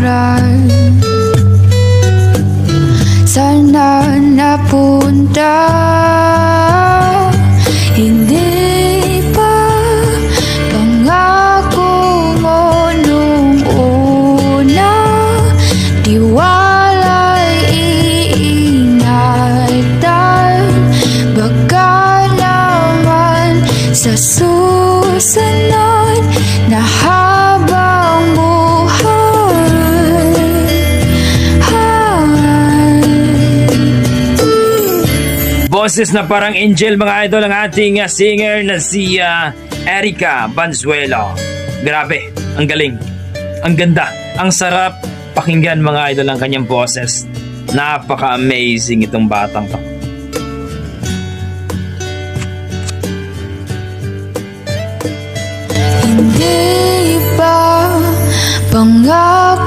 lugar. Sana napunta, hindi pa pangako mo nung una. Tiwala'y iingatan, baka naman sa susunod na habang buhay. Boses na parang angel mga idol ang ating singer na si Erica Banzuelo. Grabe, ang galing, ang ganda, ang sarap pakinggan mga idol ang kanyang boses. Napaka-amazing itong batang to. Hindi pa pangako